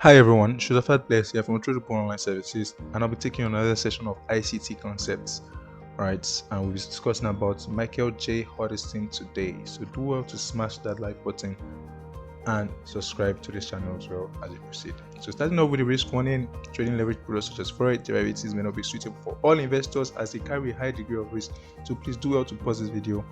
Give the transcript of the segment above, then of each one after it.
Hi everyone, Shuzafat Bless here from Untitled Online Services, and I'll be taking another session of ICT concepts. Right, and we'll be discussing about Michael J. Hudleston today. So do well to smash that like button and subscribe to this channel as well as you proceed. So starting off with the risk warning, trading leverage products such as forex derivatives may not be suitable for all investors as they carry a high degree of risk. So please do well to pause this video,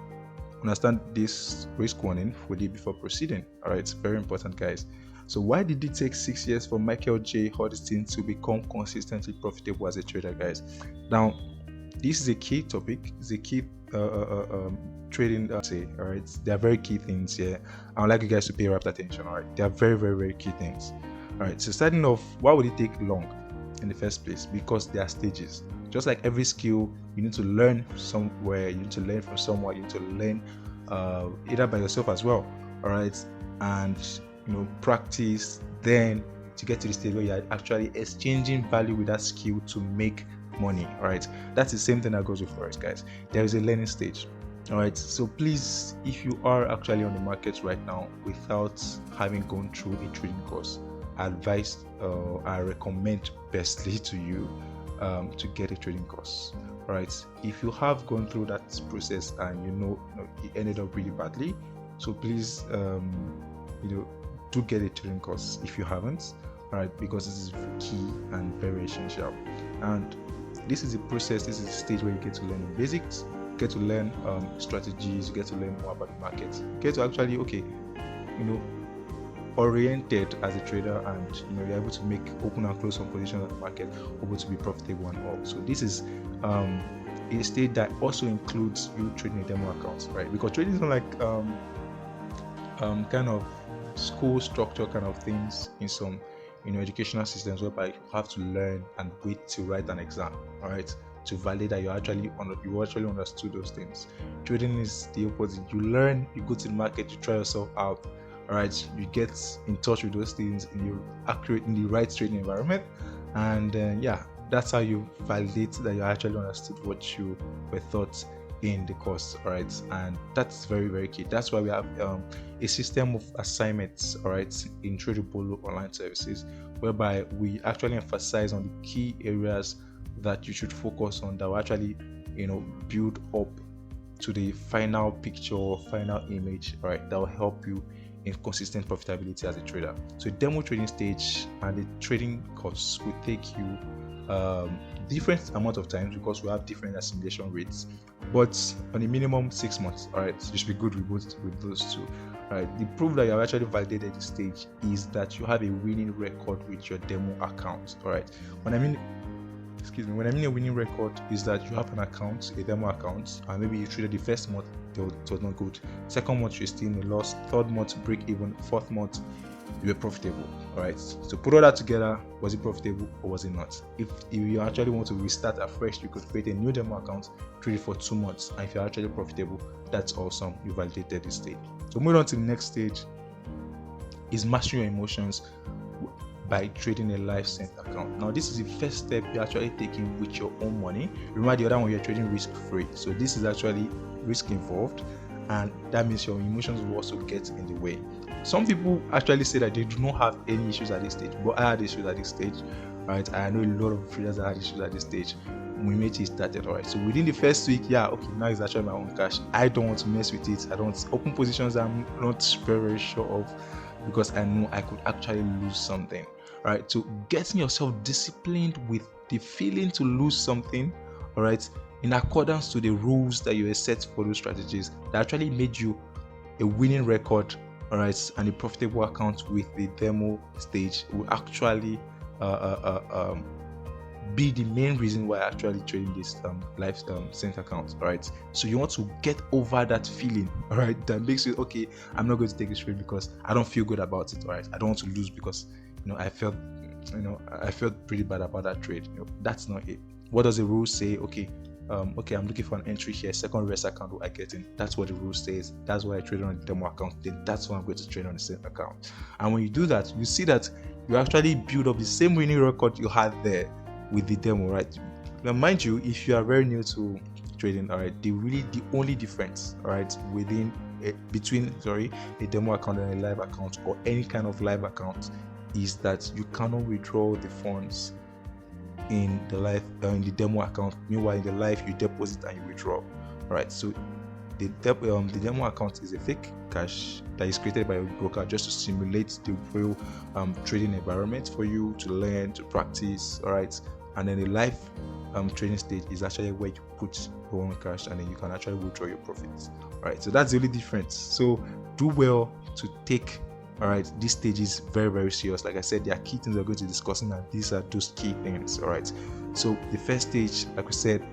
understand this risk warning fully before proceeding. All right, it's very important, guys. So why did it take 6 years for Michael J. Hudleston to become consistently profitable as a trader, guys? Now, this is a key topic. It's a key trading. All right, there are very key things here. I would like you guys to pay rapt attention. All right, they are very, very, very key things. All right. So starting off, why would it take long in the first place? Because there are stages. Just like every skill, you need to learn somewhere. You need to learn from somewhere. You need to learn either by yourself as well. All right, and practice, then to get to the stage where you're actually exchanging value with that skill to make money. All right, that's the same thing that goes with forex, guys. There is a learning stage. All right, so please, if you are actually on the market right now without having gone through a trading course, I recommend bestly to you to get a trading course. All right, if you have gone through that process and it ended up really badly, so please do get a trading course if you haven't. All right, because this is key and very essential. And this is a process, this is a stage where you get to learn the basics, you get to learn strategies, you get to learn more about the market, you get to actually oriented as a trader, and you're able to make open and close some positions at the market, able to be profitable and all. So this is a stage that also includes you trading a demo account, right? Because trading is not like kind of school structure kind of things in some educational systems whereby you have to learn and wait to write an exam, all right, to validate that you actually understood those things. Trading is the opposite. You learn, you go to the market, you try yourself out, all right, you get in touch with those things in the right trading environment, and that's how you validate that you actually understood what you were taught in the course. All right, and that's very, very key. That's why we have a system of assignments, all right, in Tradable Online Services, whereby we actually emphasize on the key areas that you should focus on that will actually build up to the final picture or final image, all right, that will help you in consistent profitability as a trader. So demo trading stage and the trading course will take you different amount of times because we have different assimilation rates, but on a minimum 6 months. All right, you should be good with those two. All right, the proof that you have actually validated the stage is that you have a winning record with your demo account. All right, when I mean a winning record is that you have an account, a demo account, and maybe you traded the first month, it was not good. Second month, you're still in a loss. Third month, break even. Fourth month, you were profitable. All right, so put all that together, was it profitable or was it not? If you actually want to restart afresh, you could create a new demo account, trade it for 2 months, and if you're actually profitable, that's awesome. You validated this stage. So moving on to the next stage is mastering your emotions by trading a live cent account. Now this is the first step you're actually taking with your own money. Remember, the other one you're trading risk free, so this is actually risk involved, and that means your emotions will also get in the way. Some people actually say that they do not have any issues at this stage, but I had issues at this stage. Right, I know a lot of traders that had issues at this stage when it started. All right, so within the first week, now it's actually my own cash. I don't want to mess with it. I don't open positions I'm not very, very sure of, because I know I could actually lose something. All right, so getting yourself disciplined with the feeling to lose something, all right, in accordance to the rules that you set for those strategies that actually made you a winning record, all right, and a profitable account with the demo stage will actually be the main reason why actually trading this live cent account. All right, so you want to get over that feeling, all right, that makes you okay, I'm not going to take this trade because I don't feel good about it. All right, I don't want to lose because I felt pretty bad about that trade. That's not it. What does the rule say? Okay, I'm looking for an entry here, second rest account will I get in. That's what the rule says. That's why I trade on the demo account, then that's why I'm going to trade on the same account. And when you do that, you see that you actually build up the same winning record you had there with the demo, right? Now mind you, if you are very new to trading, all right, the only difference, all right, between a demo account and a live account, or any kind of live account, is that you cannot withdraw the funds in the life in the demo account. Meanwhile, in the life, you deposit and you withdraw. All right. So the demo account is a fake cash that is created by a broker just to simulate the real trading environment for you to learn, to practice. All right. And then the live trading stage is actually where you put your own cash and then you can actually withdraw your profits. All right. So that's the only difference. So do well to take these stages very, very serious. Like I said, there are key things we're going to be discussing, and these are those key things. All right. So the first stage, like we said,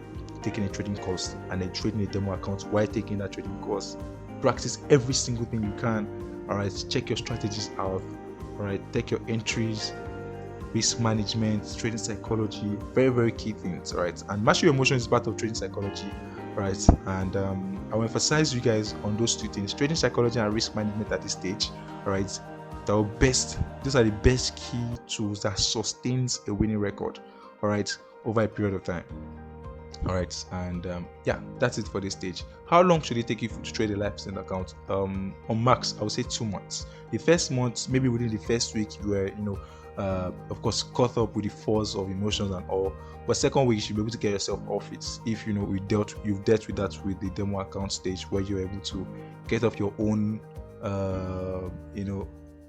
taking a trading course and then trading a demo account. While taking that trading course, practice every single thing you can. All right. Check your strategies out. All right. Take your entries, risk management, trading psychology. Very, very key things. All right. And master your emotions is part of trading psychology. Right. And I will emphasize you guys on those two things: trading psychology and risk management at this stage. All right. These are the best key tools that sustains a winning record. All right. Over a period of time. All right. And that's it for this stage. How long should it take you to trade a live percent account? On max, I would say 2 months. The first month, maybe within the first week, you were, of course, caught up with the force of emotions and all. But second week, you should be able to get yourself off it. If you've dealt with that with the demo account stage, where you're able to get off your own,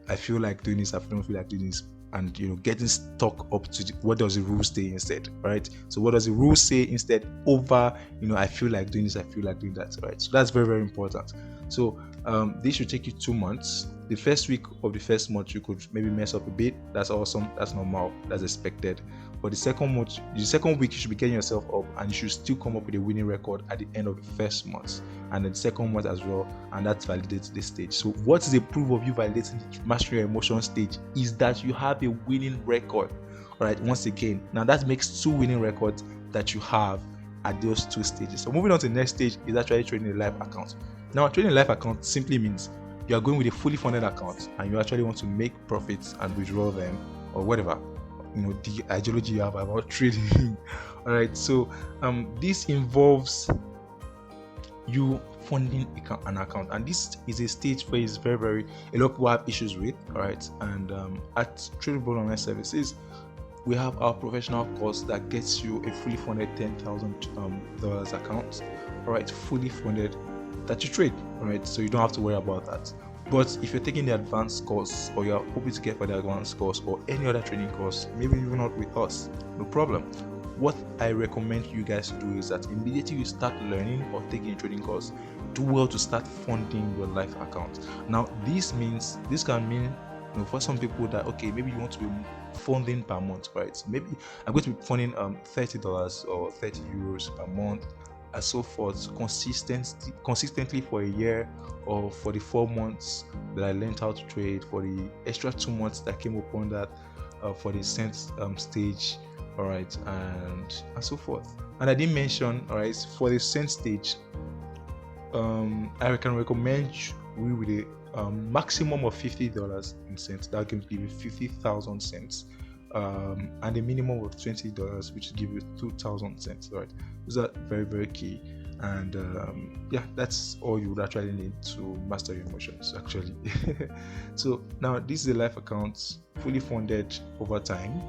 I feel like doing this, I don't feel like doing this, and getting stuck up to what does the rule say instead, right? So what does the rule say instead over, I feel like doing this, I feel like doing that, right? So that's very, very important. So this should take you 2 months. The first week of the first month, you could maybe mess up a bit. That's awesome. That's normal. That's expected. But the second week, you should be getting yourself up, and you should still come up with a winning record at the end of the first month, and then the second month as well. And that validates this stage. So what is the proof of you validating the mastering your emotion stage is that you have a winning record. All right. Once again, now that makes 2 winning records that you have at those 2 stages. So moving on to the next stage is actually trading a live account. Now, trading a live account simply means you are going with a fully funded account and you actually want to make profits and withdraw them, or whatever, the ideology you have about trading. All right. So this involves you funding an account, and this is a stage where it's very, very, a lot of people have issues with. All right. And at Tradable Online Services, we have our professional course that gets you a fully funded $10,000 account. All right. Fully funded, that you trade. All right. So you don't have to worry about that. But if you're taking the advanced course, or you're hoping to get for the advanced course or any other training course, maybe even not with us, no problem. What I recommend you guys to do is that immediately you start learning or taking a trading course, do well to start funding your live account. Now, this can mean, for some people that, okay, maybe you want to be funding per month, right? Maybe I'm going to be funding $30 or 30 euros per month, and so forth, consistently for a year, or for the 4 months that I learned how to trade, for the extra 2 months that came upon that, for the cent stage, all right, and so forth. And I didn't mention, all right, for the cent stage, I can recommend you with a maximum of $50 in cents. That can give you 50,000 cents. And a minimum of $20, which will give you 2,000 cents. Right, those are very, very key. And that's all you would actually need to master your emotions, actually. So now this is a live account, fully funded over time.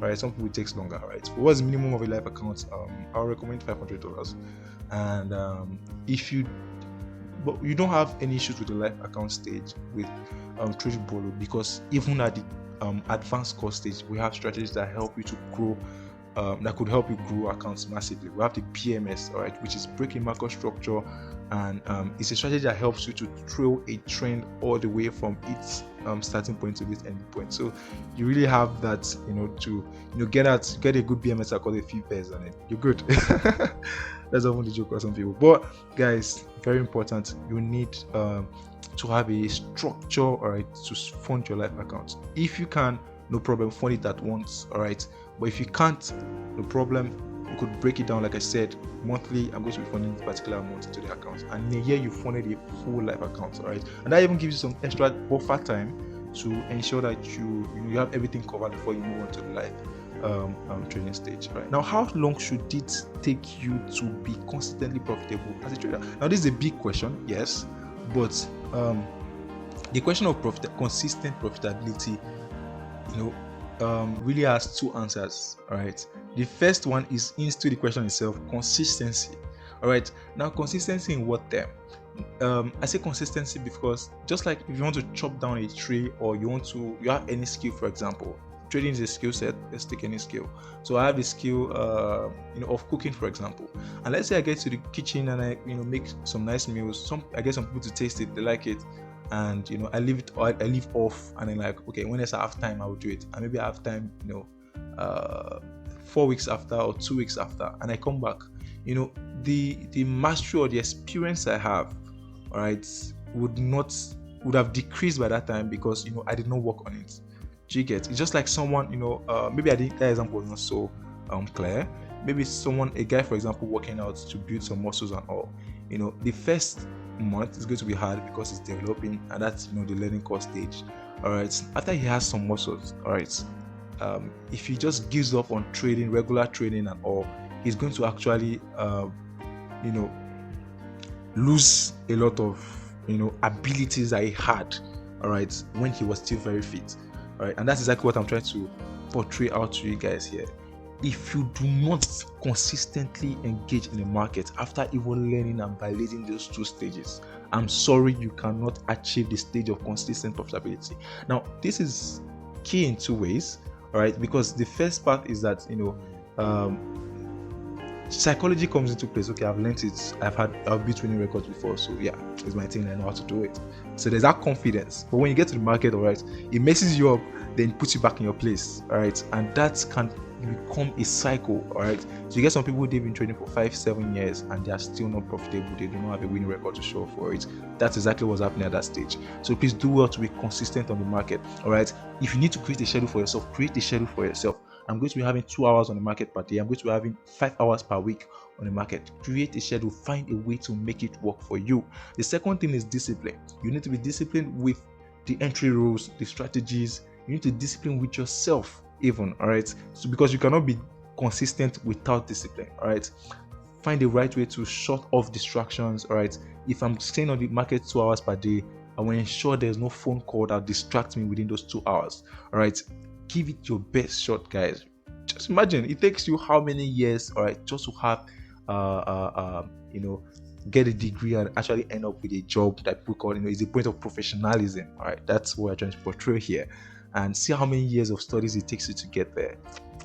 Right, some people it takes longer. Right, what's the minimum of a live account? I'll recommend $500. And if you don't have any issues with the live account stage with Trading Bolo, because even at the advanced course stage, we have strategies that help you to grow, that could help you grow accounts massively. We have the BMS, all right, which is breaking market structure, and it's a strategy that helps you to throw a trend all the way from its starting point to its ending point. So you really have that, to get a good BMS across a few pairs on it. You're good. That's often the joke for some people. But guys, very important. You need to have a structure, all right, to fund your live account. If you can, no problem, fund it at once, all right. But if you can't, no problem, you could break it down. Like I said, monthly, I'm going to be funding this particular amount into the account, and in a year you funded a full live account, all right. And that even gives you some extra buffer time to ensure that you have everything covered before you move on to the live trading stage. Right now, how long should it take you to be consistently profitable as a trader? Now, this is a big question, yes, but the question of consistent profitability really has two answers. All right. The first one is into the question itself: consistency. All right. Now, consistency in what term? I say consistency because just like if you want to chop down a tree, or you have any skill, for example, trading is a skill set. Let's take any skill. So I have the skill, of cooking, for example. And let's say I get to the kitchen and I, make some nice meals. I get some people to taste it, they like it, and I leave off, and then like, okay, when I have time, I will do it. And maybe I have time, 4 weeks after or 2 weeks after, and I come back. The mastery or the experience I have, all right, would not would have decreased by that time, because I did not work on it. Do you get? It's just like someone, maybe I think that example was not so clear. Maybe a guy, for example, working out to build some muscles and all. The first month is going to be hard because it's developing, and that's the learning curve stage. All right. After he has some muscles, all right. If he just gives up on training, regular training and all, he's going to actually, lose a lot of abilities that he had, all right, when he was still very fit. All right. And that's exactly what I'm trying to portray out to you guys here. If you do not consistently engage in the market after even learning and validating those two stages, I'm sorry, you cannot achieve the stage of consistent profitability. Now, this is key in two ways, all right, because the first part is that psychology comes into place. Okay, I've learned it. I've beat winning records before, so yeah, it's my thing. I know how to do it. So there's that confidence. But when you get to the market, all right, it messes you up, then puts you back in your place, all right, and that can become a cycle, all right. So you get some people, they've been trading for 5-7 years and they are still not profitable. They do not have a winning record to show for it. That's exactly what's happening at that stage. So please do well to be consistent on the market, all right. If you need to create a schedule for yourself, create a schedule for yourself. I'm going to be having 2 hours on the market per day. I'm going to be having 5 hours per week on the market. Create a schedule. Find a way to make it work for you. The second thing is discipline. You need to be disciplined with the entry rules, the strategies. You need to discipline with yourself even, all right. So because you cannot be consistent without discipline, all right. Find the right way to shut off distractions, all right. If I'm staying on the market 2 hours per day, I will ensure there's no phone call that distracts me within those 2 hours, all right. Give it your best shot, guys. Just imagine it takes you how many years, all right, just to have get a degree and actually end up with a job that people call, is a point of professionalism, all right. That's what I'm trying to portray here. And see how many years of studies it takes you to get there,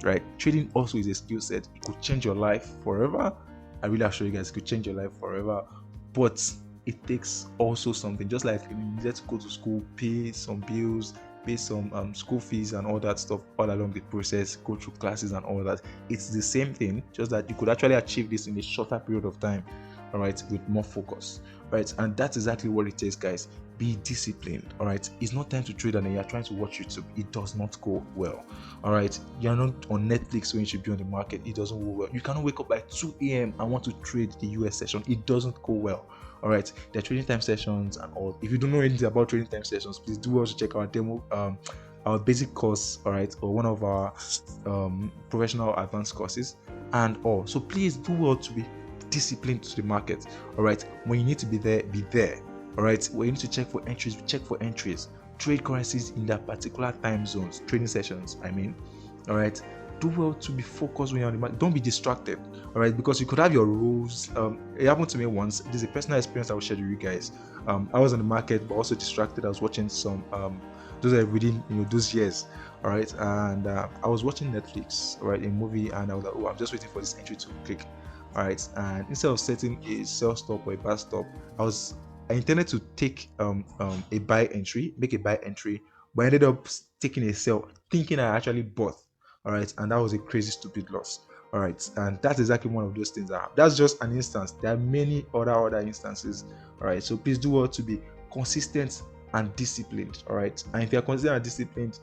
right? Trading also is a skill set. It could change your life forever. I really assure you guys, it could change your life forever. But it takes also something. Just like you needed to go to school, pay some bills, pay some school fees and all that stuff all along the process, go through classes and all that. It's the same thing, just that you could actually achieve this in a shorter period of time, all right, with more focus, right? And that's exactly what it is, guys. Be disciplined, all right. It's not time to trade and then you're trying to watch YouTube. It does not go well, all right. You're not on Netflix when you should be on the market. It doesn't go well. You cannot wake up by 2 a.m. and want to trade the US session. It doesn't go well, all right. There are trading time sessions and all. If you don't know anything about trading time sessions, please do also check our demo, our basic course, all right, or one of our professional advanced courses and all. So please do well to be disciplined to the market, all right. When you need to be there, be there. All right, when you need to check for entries, we check for entries. Trade currencies in that particular time zones, trading sessions, I mean. All right, do well to be focused when you're on the market. Don't be distracted, all right, because you could have your rules. It happened to me once. There's a personal experience I will share with you guys. I was on the market, but also distracted. I was watching some, those are within, those years, all right, and I was watching Netflix, all right, a movie, and I was like, oh, I'm just waiting for this entry to click, all right, and instead of setting a sell stop or a buy stop, I intended to take a buy entry, make a buy entry, but I ended up taking a sell, thinking I actually bought. All right, and that was a crazy, stupid loss. All right, and that's exactly one of those things that happen. That's just an instance. There are many other instances. All right, so please do well to be consistent and disciplined. All right, and if you are consistent and disciplined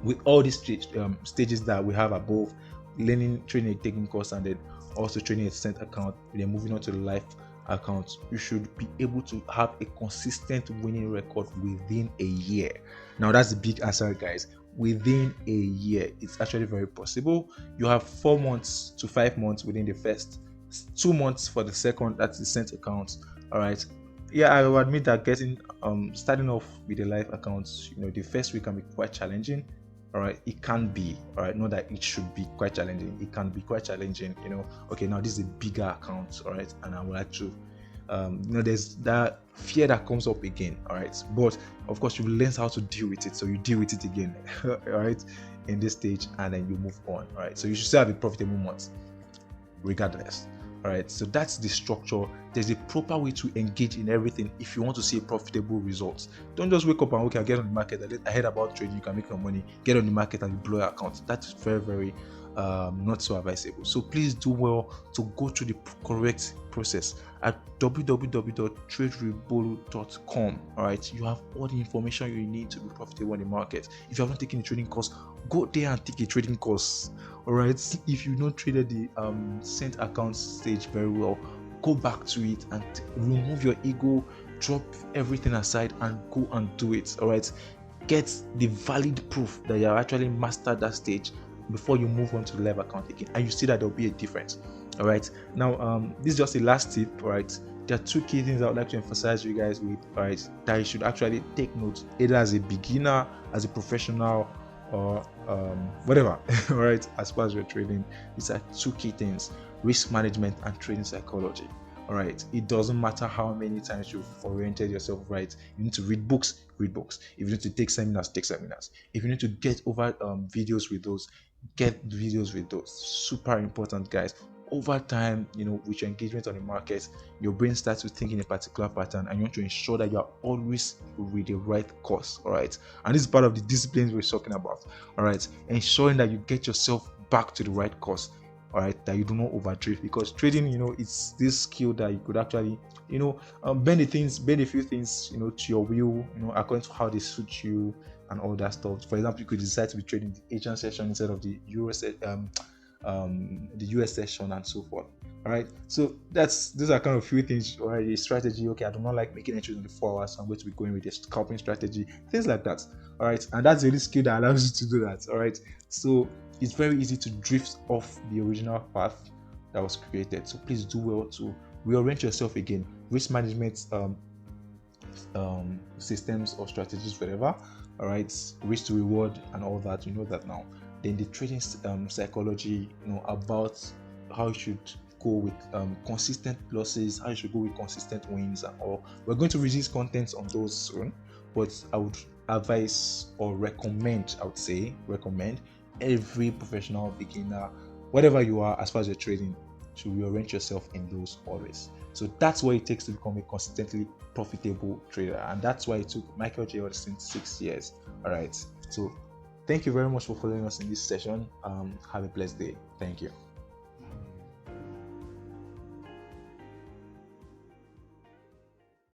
with all these stages that we have above, learning, training, taking course, and then also training a cent account, then moving on to the life account, you should be able to have a consistent winning record within a year. Now that's the big answer, guys. Within a year, it's actually very possible. You have 4 months to 5 months within the first, 2 months for the second, that's the cent account. All right, yeah, I will admit that starting off with the life accounts, the first week can be quite challenging. All right, it can be, all right, not that it should be quite challenging. It can be quite challenging, okay, now this is a bigger account, all right, and I would like to there's that fear that comes up again, all right, but of course you learn how to deal with it, so you deal with it again all right, in this stage, and then you move on, all right. So you should still have a profitable month regardless. All right, so that's the structure. There's a proper way to engage in everything if you want to see a profitable results. Don't just wake up and, okay, I get on the market, I heard about trading, you can make your money, get on the market and you blow your account. That's very, very not so advisable. So please do well to go through the correct process at www.traderebolo.com. all right, you have all the information you need to be profitable in the market. If you haven't taken a trading course, go there and take a trading course. All right, if you've not traded the sent account stage very well, go back to it and remove your ego, drop everything aside and go and do it. All right, get the valid proof that you have actually mastered that stage before you move on to the live account again, and you see that there'll be a difference. All right, now this is just a last tip. All right, there are two key things I would like to emphasize you guys with, all right, that you should actually take note, either as a beginner, as a professional, or whatever all right, as far as you're trading. These are two key things: risk management and trading psychology. All right, it doesn't matter how many times you've oriented yourself, right? You need to read books. If you need to take seminars, take seminars. If you need to get over videos with those, get videos with those. Super important, guys. Over time, with your engagement on the market, your brain starts to think in a particular pattern, and you want to ensure that you are always with the right course. All right, and this is part of the disciplines we're talking about. All right, ensuring that you get yourself back to the right course. All right, that you do not overdrift, because trading, it's this skill that you could actually, bend a few things, to your will, according to how they suit you and all that stuff. For example, you could decide to be trading the Asian session instead of the the US session and so forth. All right, so these are kind of few things. All right, a strategy. Okay, I do not like making entries in the 4 hours, so I'm going to be going with a scalping strategy, things like that. All right, and that's the only skill that allows you to do that. All right, so it's very easy to drift off the original path that was created. So please do well to reorient yourself again. Risk management systems or strategies, whatever. All right, risk to reward and all that. You know that now. Then the trading psychology, about how you should go with consistent losses, how you should go with consistent wins, and all. We're going to release content on those soon, but I would advise or recommend every professional, beginner, whatever you are, as far as you're trading, to reorient yourself in those always. So that's what it takes to become a consistently profitable trader, and that's why it took Michael J. Hudleston 6 years. All right, so thank you very much for following us in this session. Have a blessed day. Thank you.